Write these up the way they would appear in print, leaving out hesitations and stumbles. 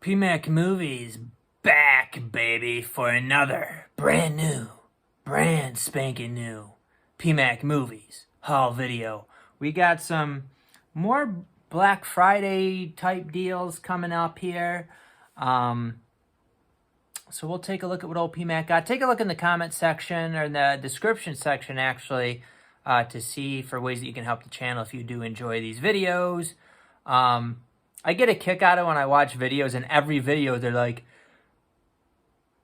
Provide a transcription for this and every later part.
PMAC Movies back, baby, for another brand spanking new PMAC Movies haul video. We got some more Black Friday type deals coming up here. So we'll take a look at what old PMAC got. Take a look in the comment section, or in the description section, actually, to see for ways that you can help the channel if you do enjoy these videos. I get a kick out of when I watch videos, and every video they're like,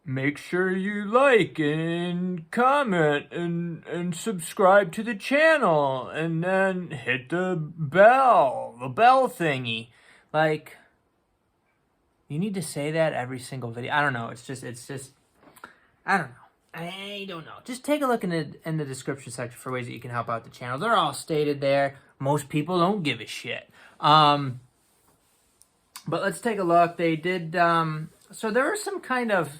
make sure you like and comment and subscribe to the channel, and then hit the bell thingy. Like, you need to say that every single video. I don't know. It's just, I don't know. Just take a look in the description section for ways that you can help out the channel. They're all stated there. Most people don't give a shit. But let's take a look. They did, so there were some kind of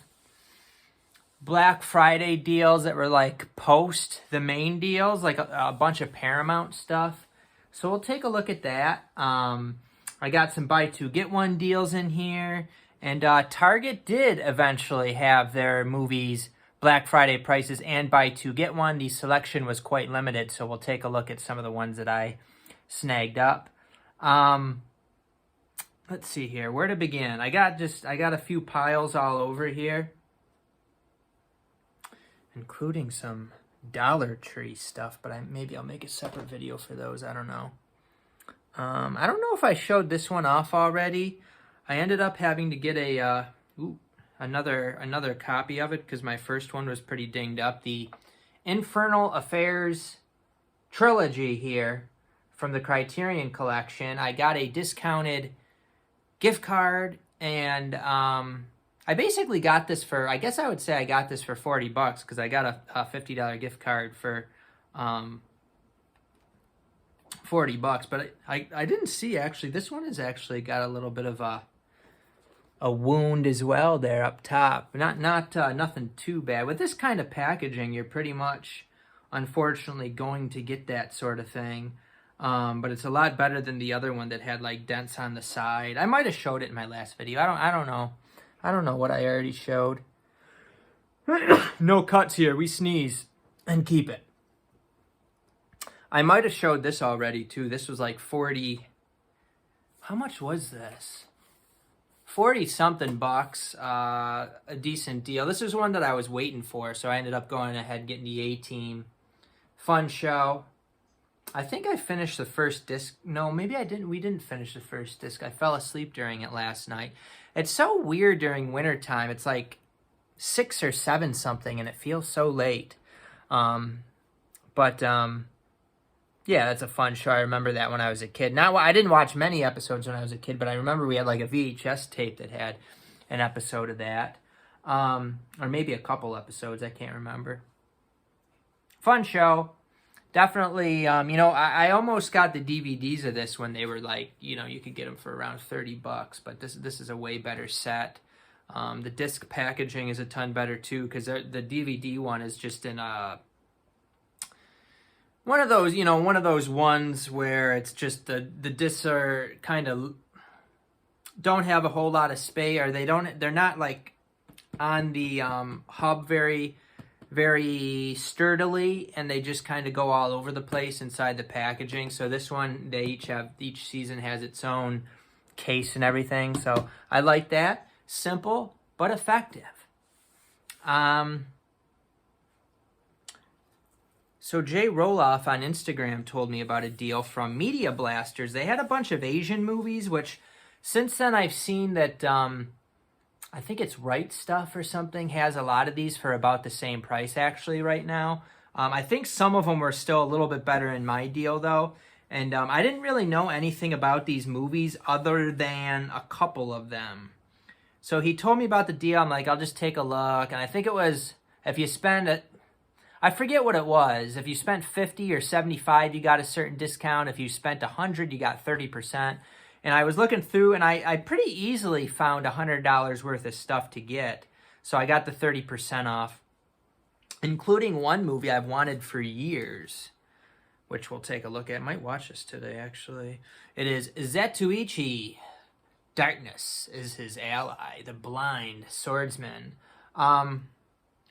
Black Friday deals that were like post the main deals, like a bunch of Paramount stuff. So we'll take a look at that. I got some buy two, get one deals in here. And Target did eventually have their movies Black Friday prices and buy two, get one. The selection was quite limited, so we'll take a look at some of the ones that I snagged up. Let's see here, where to begin? I got a few piles all over here, including some Dollar Tree stuff, but maybe I'll make a separate video for those. I don't know. I don't know if I showed this one off already. I ended up having to get another copy of it because my first one was pretty dinged up. The Infernal Affairs trilogy here from the Criterion Collection. I got a discounted gift card, and I basically got this for, I guess I would say I got this for $40 because I got a $50 gift card for $40. But I didn't see, actually, this one has actually got a little bit of a wound as well there up top. Nothing too bad. With this kind of packaging, you're pretty much, unfortunately, going to get that sort of thing. But it's a lot better than the other one that had like dents on the side. I might have showed it in my last video. I don't know. I don't know what I already showed. No cuts here. We sneeze and keep it. I might have showed this already too. This was like 40. How much was this? 40 something bucks. A decent deal. This is one that I was waiting for, so I ended up going ahead and getting the ATeam. Fun show. I think I finished the first disc. No, maybe I didn't. We didn't finish the first disc. I fell asleep during it last night. It's so weird during wintertime. It's like 6 or 7 something, and it feels so late. Yeah, that's a fun show. I remember that when I was a kid. Now, I didn't watch many episodes when I was a kid, but I remember we had like a VHS tape that had an episode of that. Or maybe a couple episodes. I can't remember. Fun show. Definitely, I almost got the DVDs of this when they were like, you could get them for around $30, but this is a way better set. The disc packaging is a ton better too, because the DVD one is just in one of those ones where it's just the discs are kind of don't have a whole lot of space, or they're not like on the hub very sturdily, and they just kind of go all over the place inside the packaging. So this one, each season has its own case and everything. So I like that. Simple but effective. So Jay Roloff on Instagram told me about a deal from Media Blasters. They had a bunch of Asian movies, which since then I've seen that I think it's Right Stuff or something has a lot of these for about the same price actually right now. I think some of them were still a little bit better in my deal though. And I didn't really know anything about these movies other than a couple of them. So he told me about the deal. I'm like, I'll just take a look. And I think it was, if you spend it, I forget what it was. If you spent 50 or 75, you got a certain discount. If you spent 100, you got 30%. And I was looking through, and I pretty easily found $100 worth of stuff to get. So I got the 30% off, including one movie I've wanted for years, which we'll take a look at. I might watch this today, actually. It is Zetsuichi Darkness is his ally, the blind swordsman.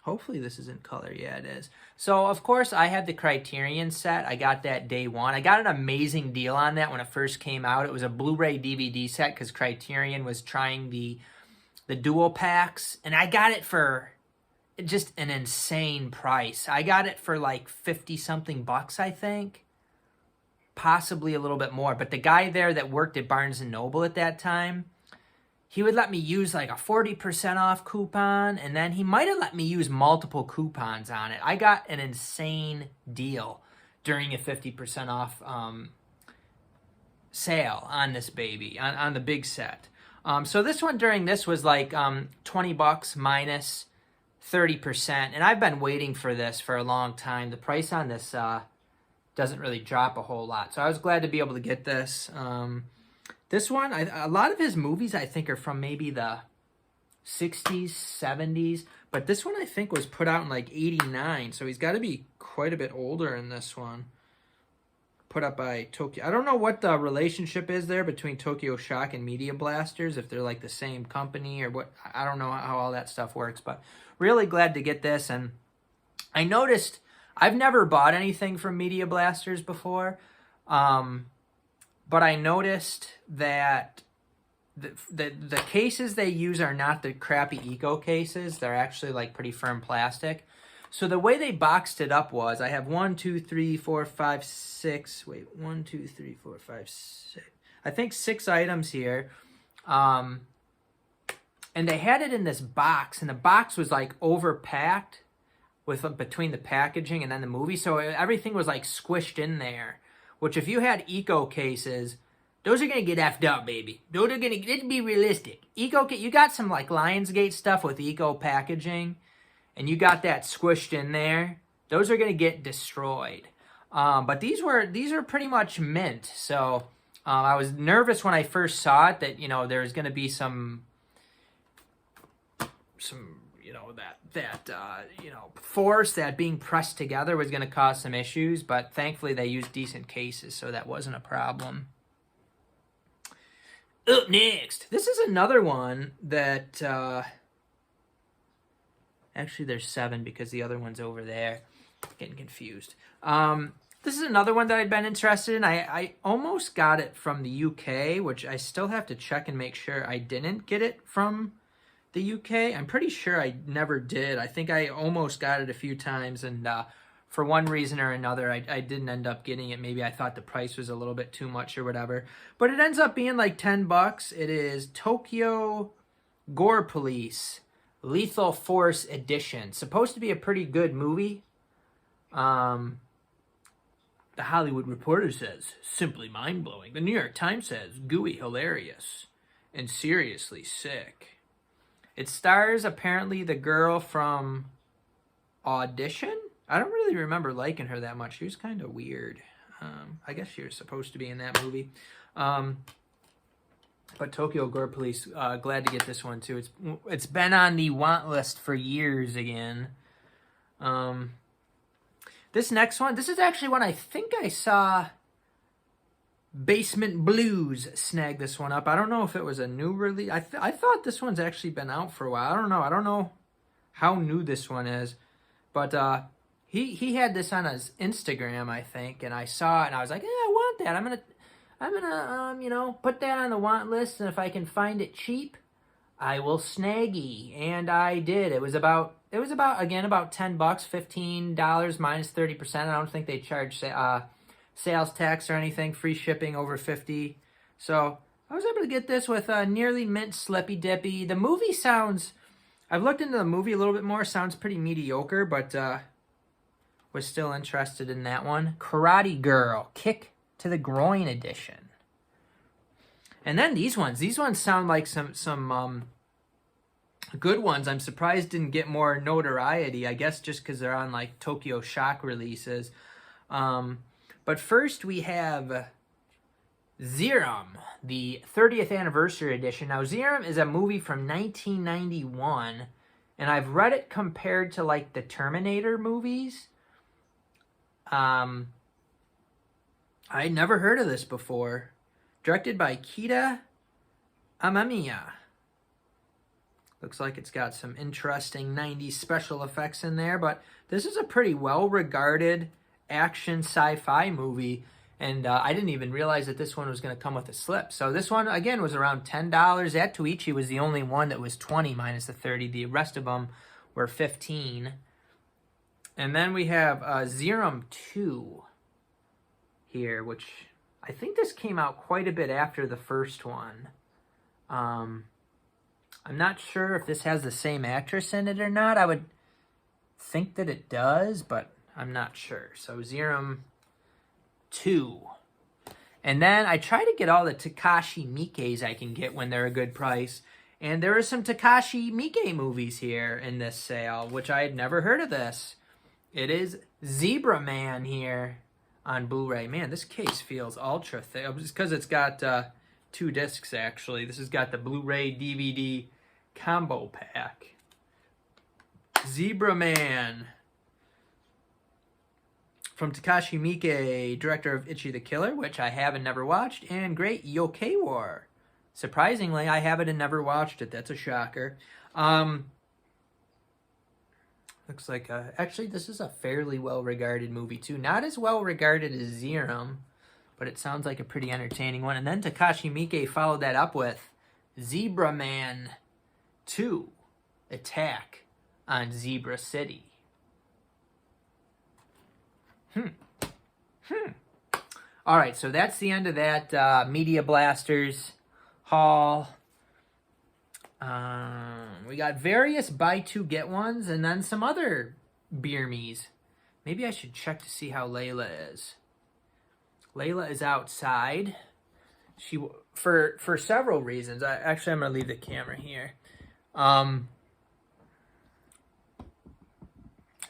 Hopefully this is in color. Yeah, it is. So, of course, I had the Criterion set. I got that day one. I got an amazing deal on that when it first came out. It was a Blu-ray DVD set because Criterion was trying the dual packs. And I got it for just an insane price. I got it for like 50-something bucks, I think. Possibly a little bit more. But the guy there that worked at Barnes & Noble at that time, he would let me use like a 40% off coupon, and then he might have let me use multiple coupons on it. I got an insane deal during a 50% off sale on this baby, on the big set. So this one during this was like 20 bucks minus 30%, and I've been waiting for this for a long time. The price on this doesn't really drop a whole lot, so I was glad to be able to get this. This one, a lot of his movies, I think, are from maybe the 60s, 70s. But this one, I think, was put out in, like, 89. So he's got to be quite a bit older in this one. Put up by Tokyo. I don't know what the relationship is there between Tokyo Shock and Media Blasters, if they're, like, the same company or what. I don't know how all that stuff works. But really glad to get this. And I noticed I've never bought anything from Media Blasters before. But I noticed that the cases they use are not the crappy eco cases. They're actually like pretty firm plastic. So the way they boxed it up was, I have 1, 2, 3, 4, 5, 6. Wait, 1, 2, 3, 4, 5, 6. I think 6 items here. And they had it in this box, and the box was like overpacked with between the packaging and then the movie. So everything was like squished in there. Which, if you had eco cases, those are going to get effed up, baby. Those are going to, let's be realistic. You got some, like, Lionsgate stuff with eco packaging, and you got that squished in there. Those are going to get destroyed. But these are pretty much mint. So, I was nervous when I first saw it that, you know, there's going to be some, you know, force that being pressed together was going to cause some issues, but thankfully they used decent cases, so that wasn't a problem. Up next, this is another one that, actually there's 7 because the other one's over there. Getting confused. This is another one that I'd been interested in. I almost got it from the UK, which I still have to check and make sure I didn't get it from the UK. I'm pretty sure I never did. I think I almost got it a few times, and for one reason or another, I didn't end up getting it. Maybe I thought the price was a little bit too much or whatever. But it ends up being like 10 bucks. It is Tokyo Gore Police Lethal Force Edition. Supposed to be a pretty good movie. The Hollywood Reporter says, simply mind-blowing. The New York Times says, gooey hilarious and seriously sick. It stars, apparently, the girl from Audition. I don't really remember liking her that much. She was kind of weird. I guess she was supposed to be in that movie. But Tokyo Gore Police, glad to get this one, too. It's been on the want list for years again. This next one, this is actually one I think I saw Basement Blues snag this one up. I don't know if it was a new release. I thought this one's actually been out for a while. I don't know how new this one is. But he had this on his Instagram, I think, and I saw it and I was like, yeah, I want that. I'm gonna you know, put that on the want list, and if I can find it cheap, I will snaggy. And I did. It was about again about 10 bucks, $15 minus 30%. I don't think they charge sales tax or anything, free shipping over 50. So I was able to get this with nearly mint slippy dippy. The movie sounds, I've looked into the movie a little bit more, sounds pretty mediocre, but was still interested in that one. Karate Girl, Kick to the Groin Edition. And then these ones sound like some good ones. I'm surprised didn't get more notoriety, I guess just because they're on like Tokyo Shock releases. But first we have Xerium, the 30th anniversary edition. Now Xerium is a movie from 1991, and I've read it compared to like the Terminator movies. I'd never heard of this before. Directed by Kita Amamiya. Looks like it's got some interesting 90s special effects in there, but this is a pretty well-regarded action sci-fi movie, and I didn't even realize that this one was going to come with a slip. So this one, again, was around $10. Zetsuichi was the only one that was 20 minus the 30. The rest of them were 15. And then we have Xerium 2 here, which I think this came out quite a bit after the first one. I'm not sure if this has the same actress in it or not. I would think that it does, but I'm not sure. So Xerium 2. And then I try to get all the Takashi Miikes I can get when they're a good price. And there are some Takashi Miike movies here in this sale, which I had never heard of this. It is Zebra Man here on Blu-ray. Man, this case feels ultra thick. Just because it's got 2 discs, actually. This has got the Blu-ray DVD combo pack. Zebra Man. From Takashi Miike, director of Ichi the Killer, which I have and never watched, and Great Yokai War. Surprisingly, I have it and never watched it. That's a shocker. Looks like, actually, this is a fairly well-regarded movie, too. Not as well-regarded as Xerium, but it sounds like a pretty entertaining one. And then Takashi Miike followed that up with Zebra Man 2, Attack on Zebra City. All right, so that's the end of that Media Blasters haul. We got various buy two get ones, and then some other beer me's. Maybe I should check to see how Layla is. Layla is outside. She for several reasons. Actually, I'm gonna leave the camera here.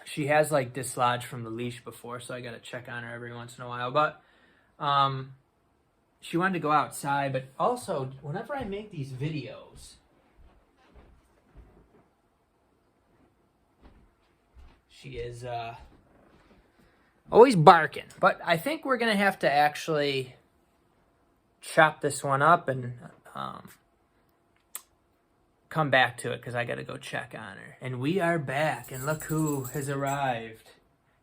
She has like dislodged from the leash before, so I gotta check on her every once in a while. But she wanted to go outside. But also, whenever I make these videos, she is always barking. But I think we're gonna have to actually chop this one up and come back to it because I gotta go check on her. And we are back, and look who has arrived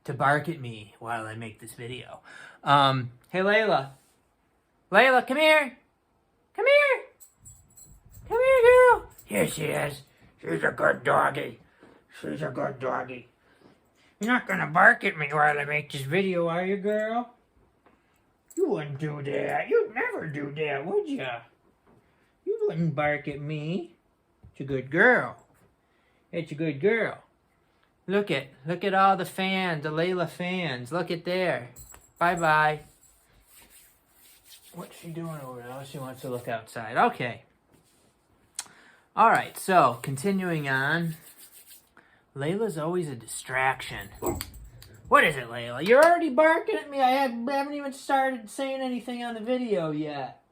to bark at me while I make this video. Hey Layla. Layla, come here. Come here. Come here, girl. Here she is. She's a good doggy. She's a good doggy. You're not gonna bark at me while I make this video, are you, girl? You wouldn't do that. You'd never do that, would you? You wouldn't bark at me. It's a good girl. It's a good girl. Look at all the fans, the Layla fans. Look at there. Bye-bye. What's she doing over there? Oh, she wants to look outside. Okay. All right, so continuing on. Layla's always a distraction. What is it, Layla? You're already barking at me. I haven't even started saying anything on the video yet.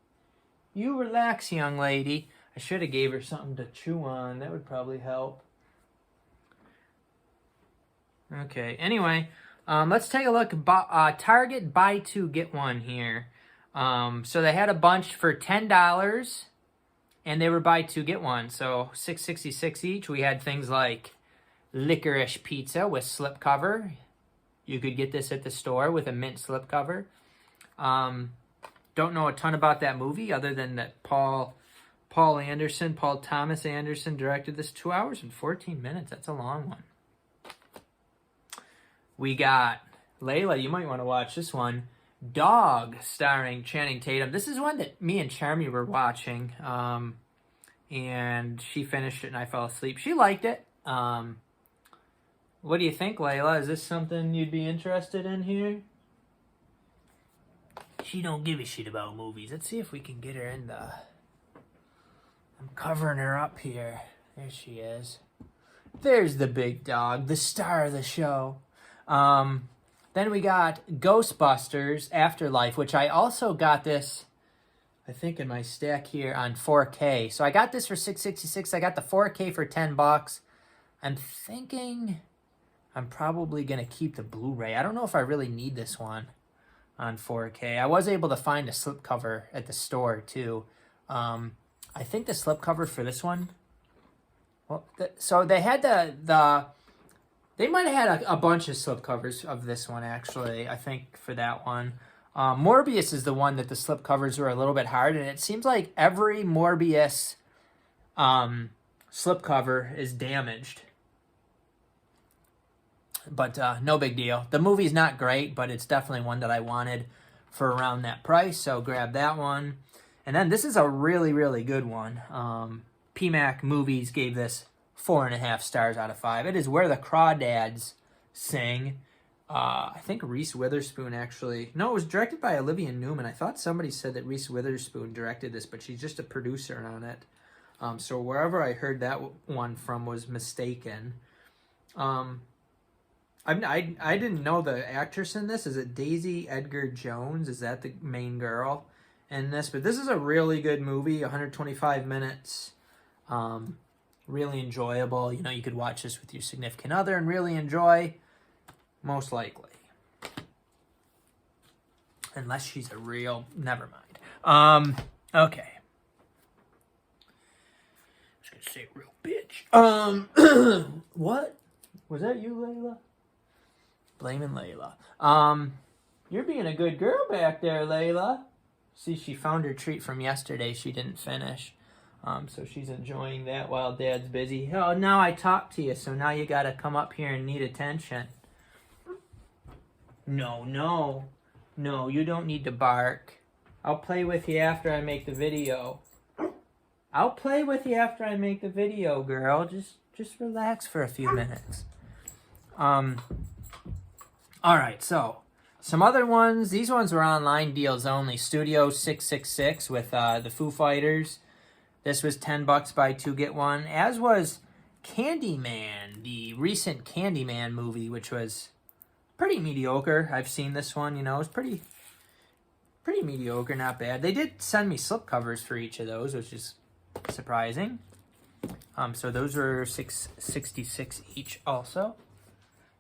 You relax, young lady. I should have gave her something to chew on. That would probably help. Okay, anyway, let's take a look. Target buy two, get one here. So they had a bunch for $10, and they were buy two, get one. So $6.66 each. We had things like licorice pizza with slipcover. You could get this at the store with a mint slipcover. Don't know a ton about that movie other than that Paul Thomas Anderson directed this. 2 hours and 14 minutes. That's a long one. We got Layla. You might want to watch this one. Dog, starring Channing Tatum. This is one that me and Charmy were watching. And she finished it and I fell asleep. She liked it. What do you think, Layla? Is this something you'd be interested in here? She don't give a shit about movies. Let's see if we can get her in the... I'm covering her up here. There she is. There's the big dog, the star of the show. Then we got Ghostbusters Afterlife, which I also got this, I think, in my stack here on 4K. So I got this for $6.66. I got the 4K for $10. I'm thinking I'm probably going to keep the Blu-ray. I don't know if I really need this one on 4K. I was able to find a slipcover at the store, too. I think the slipcover for this one. Well, so they had they might have had a bunch of slipcovers of this one, actually, I think, for that one. Morbius is the one that the slipcovers were a little bit hard, and it seems like every Morbius slipcover is damaged. But no big deal. The movie's not great, but it's definitely one that I wanted for around that price, so grab that one. And then this is a really, really good one. PMAC Movies gave this 4.5 stars out of 5. It is Where the Crawdads Sing. I think Reese Witherspoon actually... No, it was directed by Olivia Newman. I thought somebody said that Reese Witherspoon directed this, but she's just a producer on it. So wherever I heard that one from was mistaken. I didn't know the actress in this. Is it Daisy Edgar Jones? Is that the main girl in this? But this is a really good movie, 125 minutes. Really enjoyable. You know, you could watch this with your significant other and really enjoy, most likely. Unless she's a real... Never mind. Okay. I was going to say real bitch. What? Was that you, Layla? Blaming Layla. You're being a good girl back there, Layla. See, she found her treat from yesterday she didn't finish. So she's enjoying that while Dad's busy. Oh, now I talked to you, so now you gotta come up here and need attention. No, you don't need to bark. I'll play with you after I make the video. I'll play with you after I make the video, girl. Just relax for a few minutes. Alright, so some other ones. These ones were online deals only. Studio 666 with the Foo Fighters. This was $10 buy 2 get 1. As was Candyman, the recent Candyman movie, which was pretty mediocre. I've seen this one, you know, it's pretty mediocre, not bad. They did send me slipcovers for each of those, which is surprising. So those were $6.66 each also.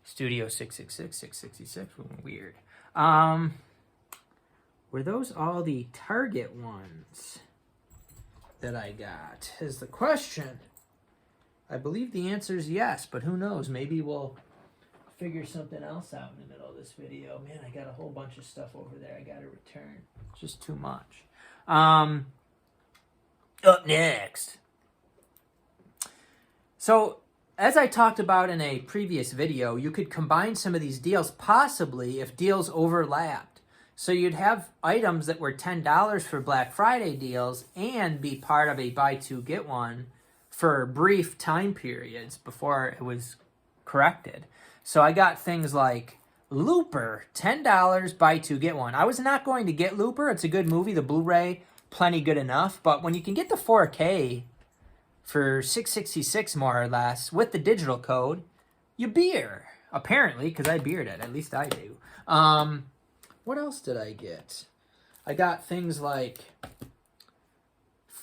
Studio 666, 666, weird. Were those all the Target ones that I got? Is the question. I believe the answer is yes, but who knows? Maybe we'll figure something else out in the middle of this video. Man, I got a whole bunch of stuff over there I gotta return. It's just too much. Up next. So, as I talked about in a previous video, you could combine some of these deals possibly if deals overlapped. So you'd have items that were $10 for Black Friday deals and be part of a buy 2 get 1 for brief time periods before it was corrected. So I got things like Looper, $10 buy 2 get 1. I was not going to get Looper. It's a good movie. The Blu-ray, plenty good enough. But when you can get the 4K for $6.66 more or less with the digital code, you beer. Apparently, because I beered it. At least I do. What else did I get? I got things like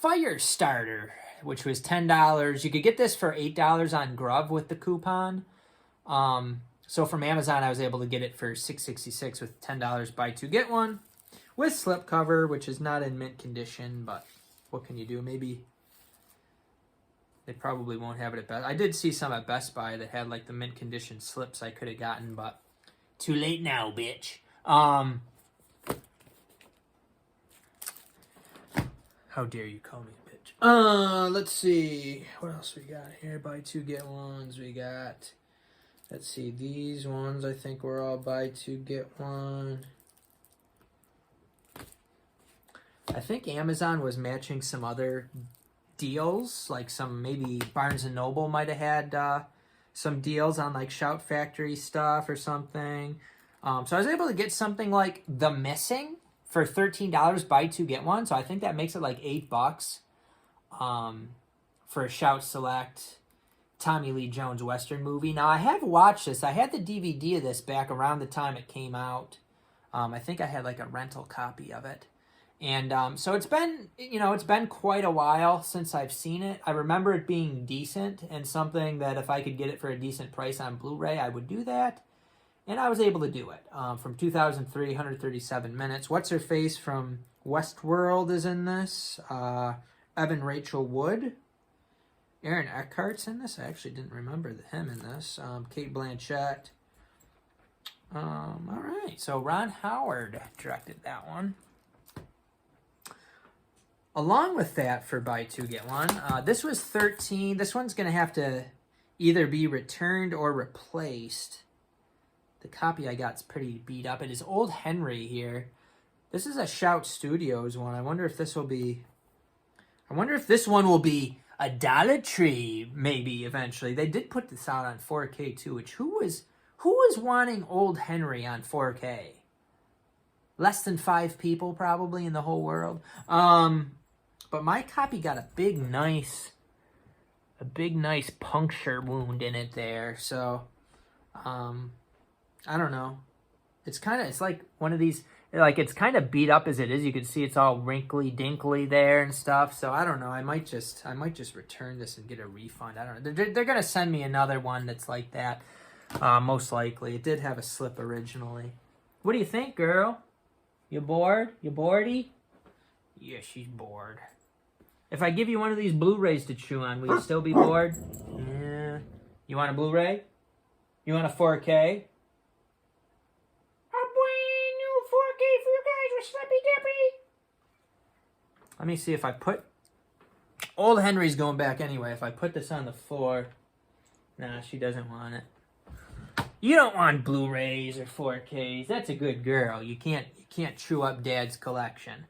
Firestarter, which was $10. You could get this for $8 on Grub with the coupon. So from Amazon, I was able to get it for $6.66 with $10 buy 2 get 1 with slipcover, which is not in mint condition, but what can you do? Maybe they probably won't have it at Best. I did see some at Best Buy that had like the mint condition slips I could have gotten, but too late now, bitch. How dare you call me a bitch? Let's see. What else we got here? Buy 2 get 1s. We got, let's see, these ones I think were all buy 2 get 1. I think Amazon was matching some other deals, like some, maybe Barnes & Noble might have had some deals on like Shout Factory stuff or something. So I was able to get something like The Missing for $13 buy 2 get 1. So I think that makes it like $8 for a Shout Select Tommy Lee Jones Western movie. Now I have watched this. I had the DVD of this back around the time it came out. I think I had like a rental copy of it. And so it's been, you know, it's been quite a while since I've seen it. I remember it being decent and something that if I could get it for a decent price on Blu-ray, I would do that. And I was able to do it. From 2003, 137 minutes. What's-Her-Face from Westworld is in this. Evan Rachel Wood. Aaron Eckhart's in this. I actually didn't remember him in this. Kate Blanchett. All right. So Ron Howard directed that one. Along with that, for buy two, get one, this was 13. This one's going to have to either be returned or replaced. The copy I got's pretty beat up. It is Old Henry here. This is a Shout Studios one. I wonder if this will be... I wonder if this one will be a Dollar Tree, maybe, eventually. They did put this out on 4K, too, which who is wanting Old Henry on 4K? Less than 5 people, probably, in the whole world. But my copy got a big, nice puncture wound in it there. So, I don't know. It's like one of these, like, it's kind of beat up as it is. You can see it's all wrinkly dinkly there and stuff. So I don't know. I might just return this and get a refund. I don't know. They're gonna send me another one that's like that. Most likely. It did have a slip originally. What do you think, girl? You bored? You boardy? Yeah, she's bored. If I give you one of these Blu-rays to chew on, will you still be bored? Yeah. You want a Blu-ray? You want a 4K? A brand new 4K for you guys with Slippy Dippy. Let me see if I put... Old Henry's going back anyway. If I put this on the floor... Nah, she doesn't want it. You don't want Blu-rays or 4Ks. That's a good girl. You can't chew up Dad's collection.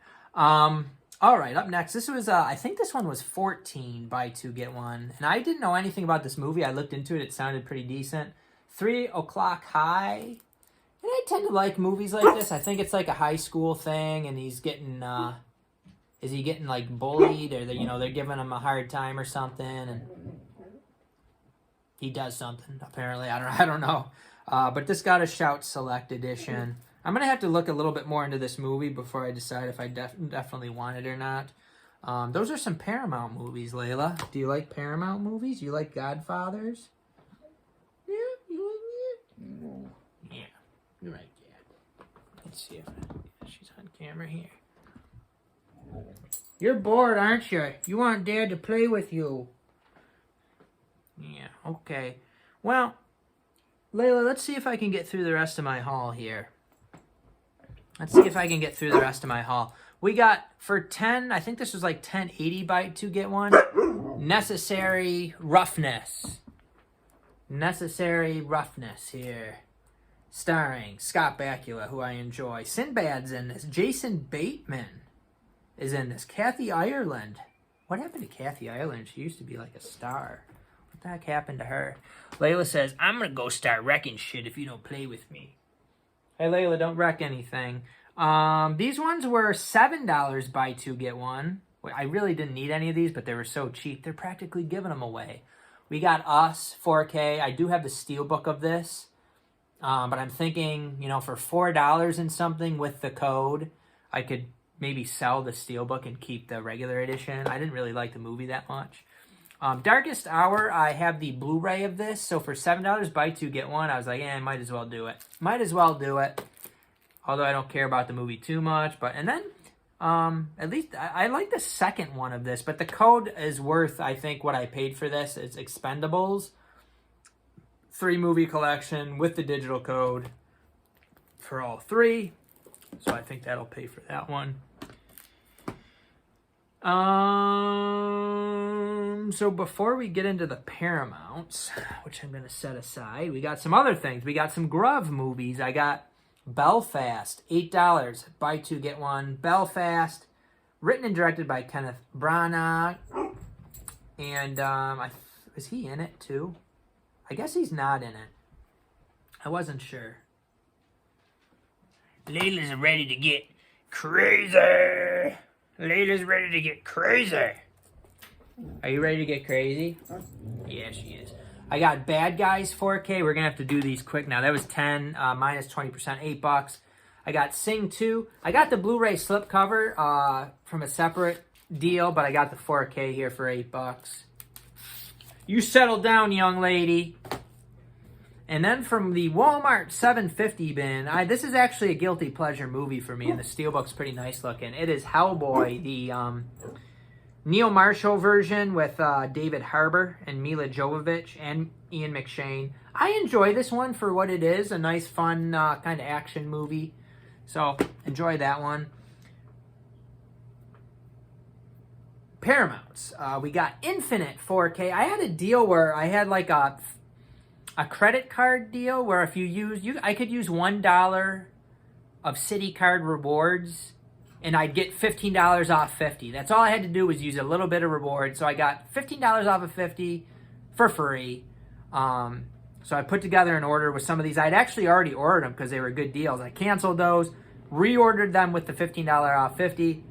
All right, up next. This was, I think this one was 14, buy two, get one. And I didn't know anything about this movie. I looked into it. It sounded pretty decent. 3 o'clock high. And I tend to like movies like this. I think it's like a high school thing, and he's getting, is he getting, like, bullied? Or, they're giving him a hard time or something, and he does something, apparently. I don't know. But this got a Shout Select Edition. I'm going to have to look a little bit more into this movie before I decide if I definitely want it or not. Those are some Paramount movies, Layla. Do you like Paramount movies? You like Godfathers? Yeah, you like it? Yeah, you like that. Let's see if she's on camera here. You're bored, aren't you? You want Dad to play with you. Yeah, okay. Well, Layla, let's see if I can get through the rest of my haul here. We got, for 10, I think this was like 1080 buy two, get one. Necessary Roughness. Necessary Roughness here. Starring Scott Bakula, who I enjoy. Sinbad's in this. Jason Bateman is in this. Kathy Ireland. What happened to Kathy Ireland? She used to be like a star. What the heck happened to her? Layla says, I'm going to go start wrecking shit if you don't play with me. Hey, Layla, don't wreck anything. These ones were $7 buy two, get one. I really didn't need any of these, but they were so cheap. They're practically giving them away. We got Us, 4K. I do have the steelbook of this. But I'm thinking, for $4 and something with the code, I could maybe sell the steelbook and keep the regular edition. I didn't really like the movie that much. Darkest Hour, I have the Blu-ray of this. So for $7 buy two, get one, I was like, might as well do it. Although I don't care about the movie too much. And then, at least, I like the second one of this. But the code is worth, I think, what I paid for this. It's Expendables. 3-movie collection with the digital code for all 3. So I think that'll pay for that one. So before we get into the Paramounts, which I'm going to set aside, we got some other things. We got some Grove movies. I got Belfast, $8, buy two, get one. Belfast, written and directed by Kenneth Branagh. And is he in it too? I guess he's not in it. I wasn't sure. Layla's ready to get crazy. Are you ready to get crazy? Yeah, she is. I got Bad Guys 4K. We're going to have to do these quick now. That was 10, minus 20%, $8. I got Sing 2. I got the Blu-ray slipcover from a separate deal, but I got the 4K here for $8. You settle down, young lady. And then from the Walmart 750 bin, this is actually a guilty pleasure movie for me, and the steelbook's pretty nice looking. It is Hellboy, Neil Marshall version with David Harbour and Mila Jovovich and Ian McShane. I enjoy this one for what it is, a nice, fun kind of action movie. So, enjoy that one. Paramounts. We got Infinite 4K. I had a deal where I had like a credit card deal where if you use, I could use $1 of City Card rewards and I'd get $15 off 50. That's all I had to do was use a little bit of reward. So I got $15 off of 50 for free. So I put together an order with some of these. I'd actually already ordered them because they were good deals. I canceled those, reordered them with the $15 off 50.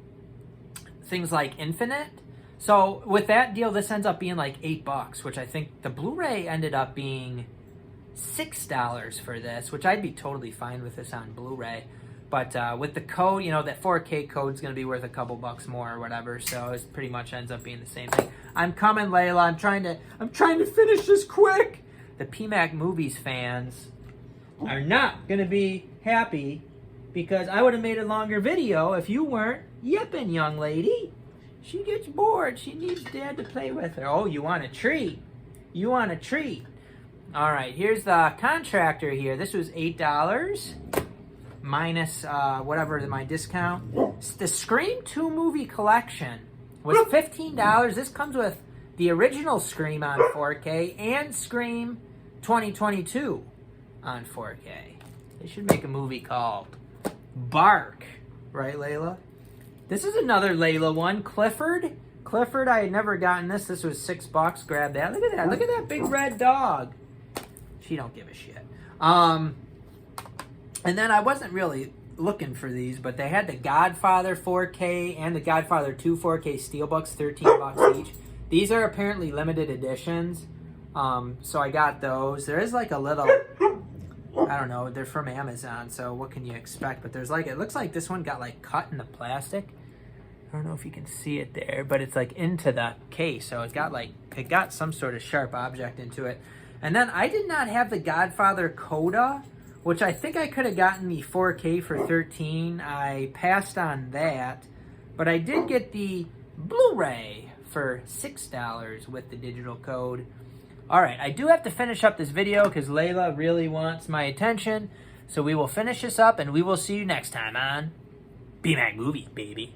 Things like Infinite. So with that deal, this ends up being like $8, which I think the Blu-ray ended up being $6 for this, which I'd be totally fine with this on Blu-ray. But with the code, you know, that 4K code is going to be worth a couple bucks more or whatever. So it pretty much ends up being the same thing. I'm coming, Layla. I'm trying to finish this quick. The PMAC Movies fans are not going to be happy because I would have made a longer video if you weren't yipping, young lady. She gets bored. She needs Dad to play with her. Oh, you want a treat? You want a treat? All right, here's the contractor here. This was $8 minus whatever my discount. The Scream 2 movie collection was $15. This comes with the original Scream on 4K and Scream 2022 on 4K. They should make a movie called Bark, right, Layla? This is another Layla one. Clifford. Clifford, I had never gotten this. This was $6. Grab that. Look at that. Look at that big red dog. She don't give a shit. And then I wasn't really looking for these, but they had the Godfather 4K and the Godfather 2 4K Steelbooks, $13 each. These are apparently limited editions, so I got those. There is like a little, I don't know, they're from Amazon, so what can you expect? But there's like, it looks like this one got like cut in the plastic. I don't know if you can see it there, but it's like into the case, so it's got like, it got some sort of sharp object into it. And then I did not have the Godfather Coda, which I think I could have gotten the 4K for $13. I passed on that, but I did get the Blu-ray for $6 with the digital code. All right, I do have to finish up this video because Layla really wants my attention. So we will finish this up and we will see you next time on PMAC Movies, baby.